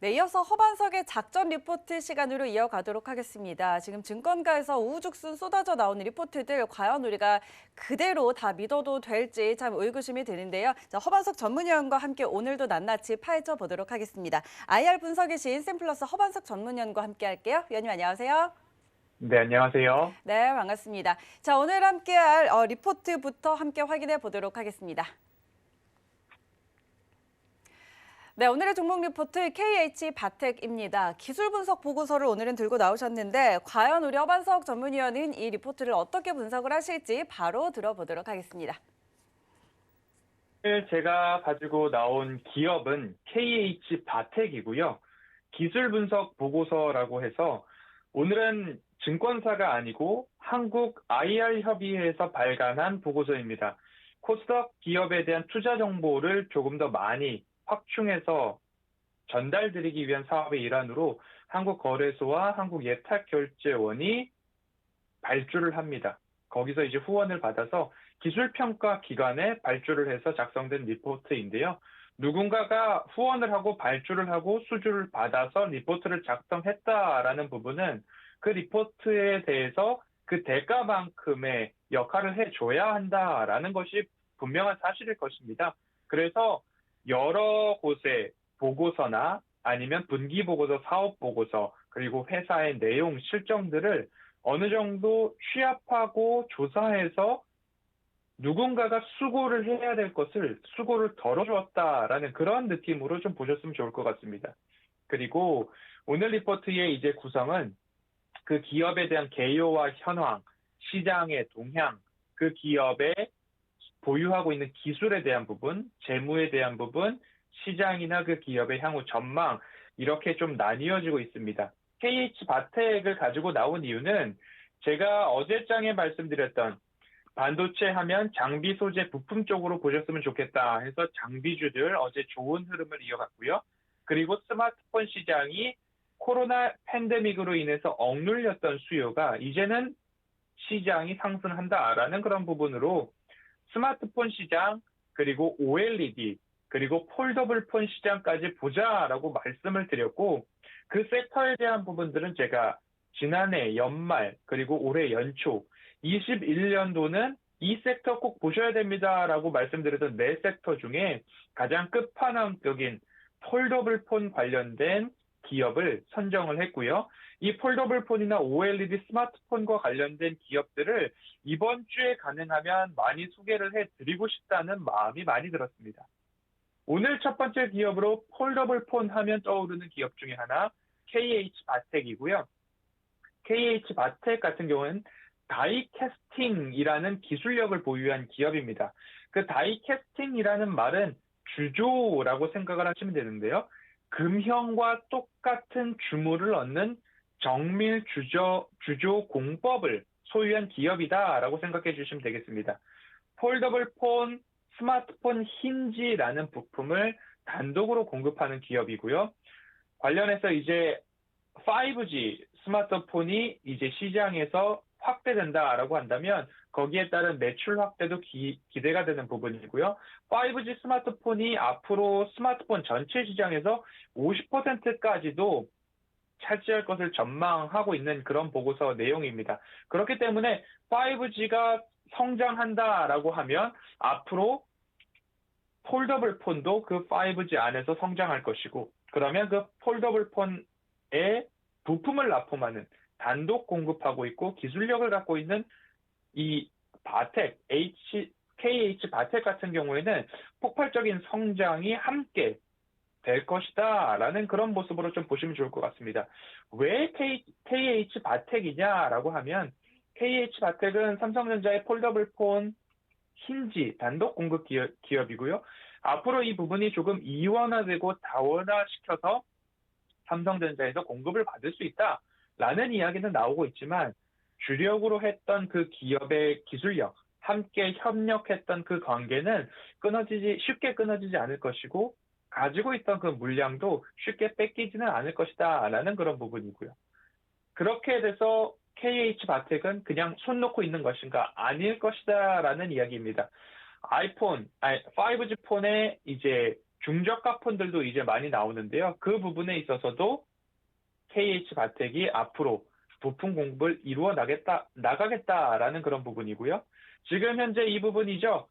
네, 이어서 허반석의 작전 리포트 시간으로 이어가도록 하겠습니다. 지금 증권가에서 우후죽순 쏟아져 나오는 리포트들 과연 우리가 그대로 다 믿어도 될지 참 의구심이 드는데요. 자, 허반석 전문위원과 함께 오늘도 낱낱이 파헤쳐 보도록 하겠습니다. IR 분석이신 샘플러스 허반석 전문위원과 함께 할게요. 위원님 안녕하세요. 네, 안녕하세요. 네, 반갑습니다. 자, 오늘 함께할 리포트부터 함께 확인해 보도록 하겠습니다. 네, 오늘의 종목 리포트 KH바텍입니다. 기술 분석 보고서를 오늘은 들고 나오셨는데 과연 우리 허반석 전문위원은 이 리포트를 어떻게 분석을 하실지 바로 들어보도록 하겠습니다. 오늘 제가 가지고 나온 기업은 KH바텍이고요. 기술 분석 보고서라고 해서 오늘은 증권사가 아니고 한국 IR협의회에서 발간한 보고서입니다. 코스닥 기업에 대한 투자 정보를 조금 더 많이 확충해서 전달드리기 위한 사업의 일환으로 한국거래소와 한국예탁결제원이 발주를 합니다. 거기서 이제 후원을 받아서 기술평가 기관에 발주를 해서 작성된 리포트인데요. 누군가가 후원을 하고 발주를 하고 수주를 받아서 리포트를 작성했다라는 부분은 그 리포트에 대해서 그 대가만큼의 역할을 해줘야 한다라는 것이 분명한 사실일 것입니다. 그래서 여러 곳의 보고서나 아니면 분기 보고서, 사업 보고서, 그리고 회사의 내용, 실정들을 어느 정도 취합하고 조사해서 누군가가 수고를 해야 될 것을 수고를 덜어주었다라는 그런 느낌으로 좀 보셨으면 좋을 것 같습니다. 그리고 오늘 리포트의 이제 구성은 그 기업에 대한 개요와 현황, 시장의 동향, 그 기업의 보유하고 있는 기술에 대한 부분, 재무에 대한 부분, 시장이나 그 기업의 향후 전망, 이렇게 좀 나뉘어지고 있습니다. KH바텍을 가지고 나온 이유는 제가 어제장에 말씀드렸던 반도체 하면 장비 소재 부품 쪽으로 보셨으면 좋겠다 해서 장비주들 어제 좋은 흐름을 이어갔고요. 그리고 스마트폰 시장이 코로나 팬데믹으로 인해서 억눌렸던 수요가 이제는 시장이 상승한다라는 그런 부분으로 스마트폰 시장, 그리고 OLED, 그리고 폴더블 폰 시장까지 보자라고 말씀을 드렸고 그 섹터에 대한 부분들은 제가 지난해 연말 그리고 올해 연초 21년도는 이 섹터 꼭 보셔야 됩니다라고 말씀드렸던 네 섹터 중에 가장 끝판왕적인 폴더블 폰 관련된 기업을 선정을 했고요. 이 폴더블 폰이나 OLED 스마트폰과 관련된 기업들을 이번 주에 가능하면 많이 소개를 해드리고 싶다는 마음이 많이 들었습니다. 오늘 첫 번째 기업으로 폴더블 폰 하면 떠오르는 기업 중에 하나 KH바텍이고요. KH바텍 같은 경우는 다이캐스팅이라는 기술력을 보유한 기업입니다. 그 다이캐스팅이라는 말은 주조라고 생각을 하시면 되는데요. 금형과 똑같은 주물을 얻는 정밀 주조 공법을 소유한 기업이다라고 생각해 주시면 되겠습니다. 폴더블 폰, 스마트폰 힌지라는 부품을 단독으로 공급하는 기업이고요. 관련해서 이제 5G 스마트폰이 이제 시장에서 확대된다라고 한다면 거기에 따른 매출 확대도 기대가 되는 부분이고요. 5G 스마트폰이 앞으로 스마트폰 전체 시장에서 50%까지도 차지할 것을 전망하고 있는 그런 보고서 내용입니다. 그렇기 때문에 5G가 성장한다라고 하면 앞으로 폴더블 폰도 그 5G 안에서 성장할 것이고 그러면 그 폴더블 폰에 부품을 납품하는 단독 공급하고 있고 기술력을 갖고 있는 이 바텍, KH바텍 같은 경우에는 폭발적인 성장이 함께 될 것이다라는 그런 모습으로 좀 보시면 좋을 것 같습니다. 왜 KH바텍이냐라고 하면 KH바텍은 삼성전자의 폴더블 폰 힌지 단독 공급 기업이고요. 앞으로 이 부분이 조금 이원화되고 다원화시켜서 삼성전자에서 공급을 받을 수 있다라는 이야기는 나오고 있지만 주력으로 했던 그 기업의 기술력, 함께 협력했던 그 관계는 쉽게 끊어지지 않을 것이고 가지고 있던 그 물량도 쉽게 뺏기지는 않을 것이다라는 그런 부분이고요. 그렇게 돼서 KH바텍은 그냥 손 놓고 있는 것인가? 아닐 것이다라는 이야기입니다. 5G 폰에 이제 중저가 폰들도 이제 많이 나오는데요. 그 부분에 있어서도 KH바텍이 앞으로 부품 공급을 나가겠다라는 그런 부분이고요. 지금 현재 이 부분이죠.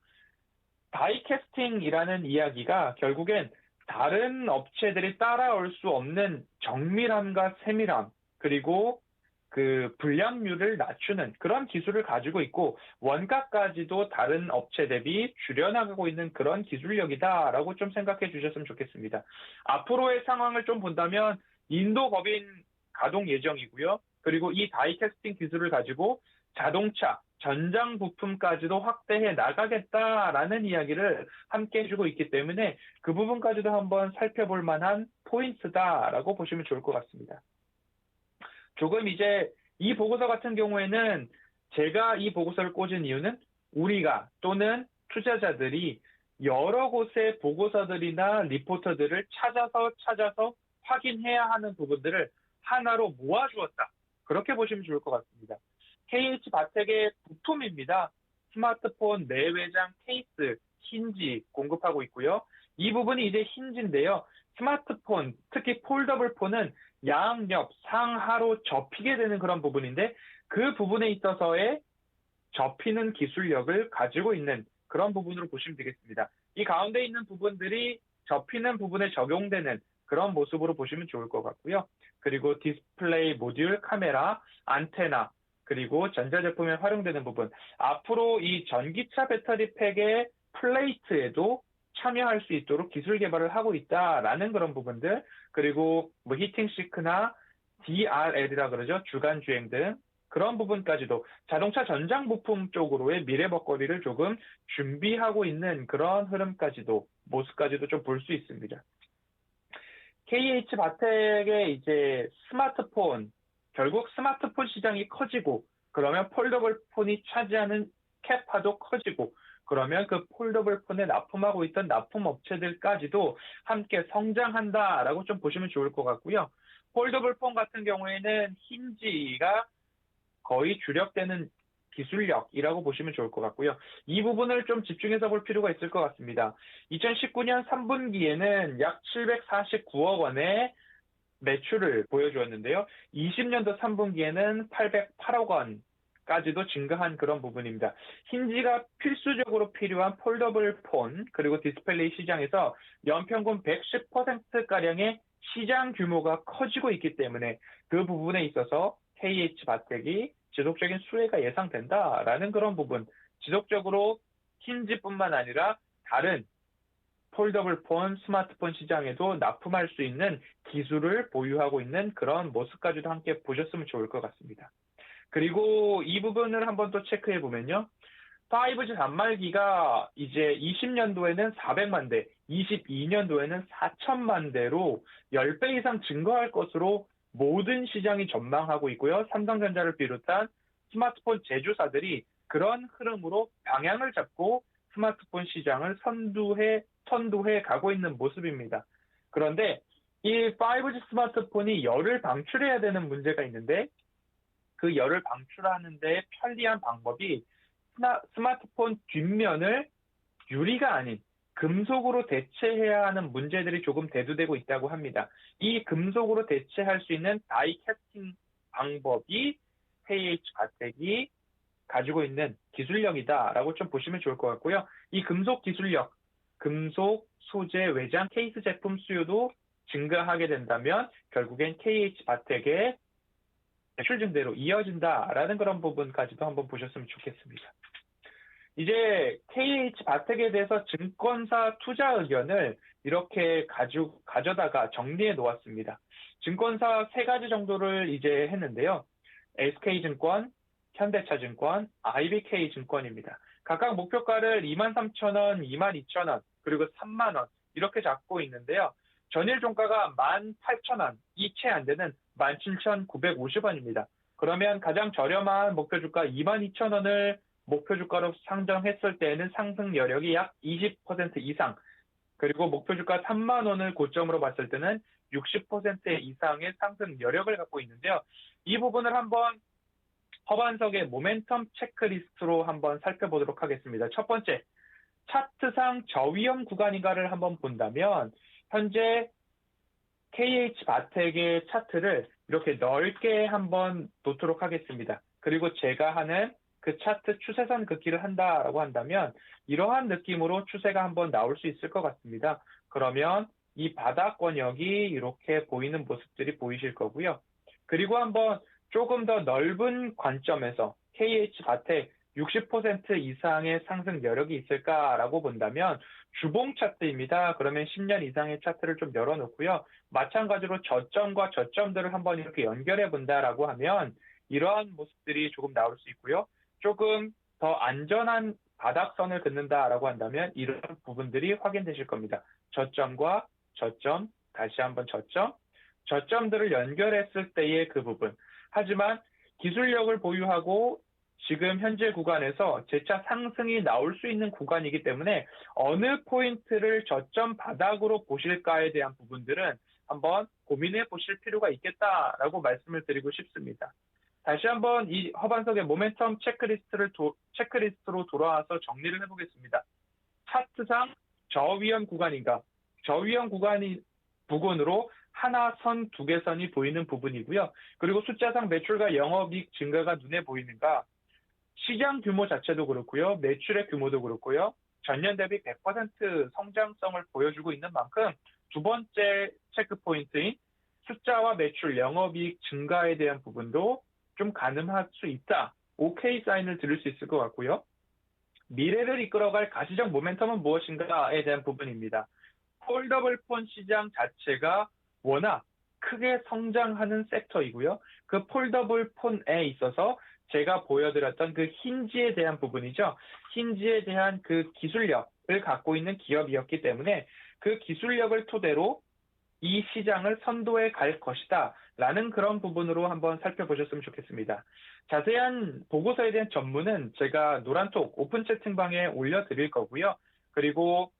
다이캐스팅이라는 이야기가 결국엔 다른 업체들이 따라올 수 없는 정밀함과 세밀함, 그리고 그 불량률을 낮추는 그런 기술을 가지고 있고 원가까지도 다른 업체 대비 줄여나가고 있는 그런 기술력이다라고 좀 생각해 주셨으면 좋겠습니다. 앞으로의 상황을 좀 본다면 인도 법인 가동 예정이고요. 그리고 이 다이캐스팅 기술을 가지고 자동차, 전장 부품까지도 확대해 나가겠다라는 이야기를 함께 해주고 있기 때문에 그 부분까지도 한번 살펴볼 만한 포인트다라고 보시면 좋을 것 같습니다. 조금 이제 이 보고서 같은 경우에는 제가 이 보고서를 꽂은 이유는 우리가 또는 투자자들이 여러 곳의 보고서들이나 리포터들을 찾아서 확인해야 하는 부분들을 하나로 모아주었다. 그렇게 보시면 좋을 것 같습니다. KH바텍의 부품입니다. 스마트폰 내외장 케이스, 힌지 공급하고 있고요. 이 부분이 이제 힌지인데요. 스마트폰, 특히 폴더블 폰은 양옆, 상하로 접히게 되는 그런 부분인데 그 부분에 있어서의 접히는 기술력을 가지고 있는 그런 부분으로 보시면 되겠습니다. 이 가운데 있는 부분들이 접히는 부분에 적용되는 그런 모습으로 보시면 좋을 것 같고요. 그리고 디스플레이 모듈, 카메라, 안테나, 그리고 전자제품에 활용되는 부분. 앞으로 이 전기차 배터리 팩의 플레이트에도 참여할 수 있도록 기술 개발을 하고 있다라는 그런 부분들. 그리고 뭐 히팅 시크나 DRL이라 그러죠. 주간 주행 등 그런 부분까지도 자동차 전장 부품 쪽으로의 미래 먹거리를 조금 준비하고 있는 그런 흐름까지도 모습까지도 좀 볼 수 있습니다. KH바텍의 이제 스마트폰, 결국 스마트폰 시장이 커지고 그러면 폴더블 폰이 차지하는 캐파도 커지고 그러면 그 폴더블 폰에 납품하고 있던 납품 업체들까지도 함께 성장한다라고 좀 보시면 좋을 것 같고요. 폴더블 폰 같은 경우에는 힌지가 거의 주력되는 기술력이라고 보시면 좋을 것 같고요. 이 부분을 좀 집중해서 볼 필요가 있을 것 같습니다. 2019년 3분기에는 약 749억 원의 매출을 보여주었는데요. 20년도 3분기에는 808억 원까지도 증가한 그런 부분입니다. 힌지가 필수적으로 필요한 폴더블 폰 그리고 디스플레이 시장에서 연평균 110%가량의 시장 규모가 커지고 있기 때문에 그 부분에 있어서 KH바텍이 지속적인 수혜가 예상된다라는 그런 부분, 지속적으로 힌지뿐만 아니라 다른 폴더블 폰, 스마트폰 시장에도 납품할 수 있는 기술을 보유하고 있는 그런 모습까지도 함께 보셨으면 좋을 것 같습니다. 그리고 이 부분을 한번 또 체크해 보면요. 5G 단말기가 이제 20년도에는 400만 대, 22년도에는 4천만 대로 10배 이상 증가할 것으로 모든 시장이 전망하고 있고요. 삼성전자를 비롯한 스마트폰 제조사들이 그런 흐름으로 방향을 잡고 스마트폰 시장을 선두해 가고 있는 모습입니다. 그런데 이 5G 스마트폰이 열을 방출해야 되는 문제가 있는데 그 열을 방출하는 데 편리한 방법이 스마트폰 뒷면을 유리가 아닌 금속으로 대체해야 하는 문제들이 조금 대두되고 있다고 합니다. 이 금속으로 대체할 수 있는 다이 캐스팅 방법이 KH바텍이 가지고 있는 기술력이다라고 좀 보시면 좋을 것 같고요. 이 금속 기술력, 금속, 소재, 외장, 케이스 제품 수요도 증가하게 된다면 결국엔 KH바텍의 매출 증대로 이어진다라는 그런 부분까지도 한번 보셨으면 좋겠습니다. 이제 KH바텍에 대해서 증권사 투자 의견을 이렇게 가져다가 정리해 놓았습니다. 증권사 3가지 정도를 이제 했는데요. SK증권, 현대차증권, IBK증권입니다. 각각 목표가를 23,000원, 22,000원, 그리고 30,000원 이렇게 잡고 있는데요. 전일 종가가 18,000원, 이 채 안 되는 17,950원입니다. 그러면 가장 저렴한 목표 주가 22,000원을 목표 주가로 상정했을 때에는 상승 여력이 약 20% 이상, 그리고 목표 주가 3만 원을 고점으로 봤을 때는 60% 이상의 상승 여력을 갖고 있는데요. 이 부분을 한번 허반석의 모멘텀 체크리스트로 한번 살펴보도록 하겠습니다. 첫 번째, 차트상 저위험 구간인가를 한번 본다면 현재 KH 바텍의 차트를 이렇게 넓게 한번 놓도록 하겠습니다. 그리고 제가 하는 그 차트 추세선 긋기를 한다라고 한다면 이러한 느낌으로 추세가 한번 나올 수 있을 것 같습니다. 그러면 이 바닥권역이 이렇게 보이는 모습들이 보이실 거고요. 그리고 한번 조금 더 넓은 관점에서 KH 바텍 60% 이상의 상승 여력이 있을까라고 본다면 주봉 차트입니다. 그러면 10년 이상의 차트를 좀 열어놓고요. 마찬가지로 저점과 저점들을 한번 이렇게 연결해 본다라고 하면 이러한 모습들이 조금 나올 수 있고요. 조금 더 안전한 바닥선을 긋는다라고 한다면 이런 부분들이 확인되실 겁니다. 저점과 저점, 다시 한번 저점, 저점들을 연결했을 때의 그 부분. 하지만 기술력을 보유하고 지금 현재 구간에서 재차 상승이 나올 수 있는 구간이기 때문에 어느 포인트를 저점 바닥으로 보실까에 대한 부분들은 한번 고민해 보실 필요가 있겠다라고 말씀을 드리고 싶습니다. 다시 한번 이 허반석의 모멘텀 체크리스트로 돌아와서 정리를 해보겠습니다. 차트상 저위험 구간인가? 저위험 구간이 부근으로 하나 선, 두 개 선이 보이는 부분이고요. 그리고 숫자상 매출과 영업이익 증가가 눈에 보이는가? 시장 규모 자체도 그렇고요. 매출의 규모도 그렇고요. 전년 대비 100% 성장성을 보여주고 있는 만큼 두 번째 체크 포인트인 숫자와 매출, 영업이익 증가에 대한 부분도 좀 가늠할 수 있다. 오케이 사인을 드릴 수 있을 것 같고요. 미래를 이끌어갈 가시적 모멘텀은 무엇인가에 대한 부분입니다. 폴더블 폰 시장 자체가 워낙 크게 성장하는 섹터이고요. 그 폴더블 폰에 있어서 제가 보여드렸던 그 힌지에 대한 부분이죠. 힌지에 대한 그 기술력을 갖고 있는 기업이었기 때문에 그 기술력을 토대로 이 시장을 선도해 갈 것이다. 라는 그런 부분으로 한번 살펴보셨으면 좋겠습니다. 자세한 보고서에 대한 전문은 제가 노란톡 오픈 채팅방에 올려드릴 거고요. 그리고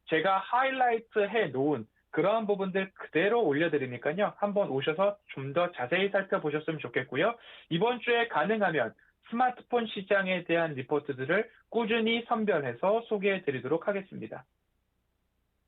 제가 하이라이트 해 놓은 그러한 부분들 그대로 올려드리니까요. 한번 오셔서 좀 더 자세히 살펴보셨으면 좋겠고요. 이번 주에 가능하면 스마트폰 시장에 대한 리포트들을 꾸준히 선별해서 소개해 드리도록 하겠습니다.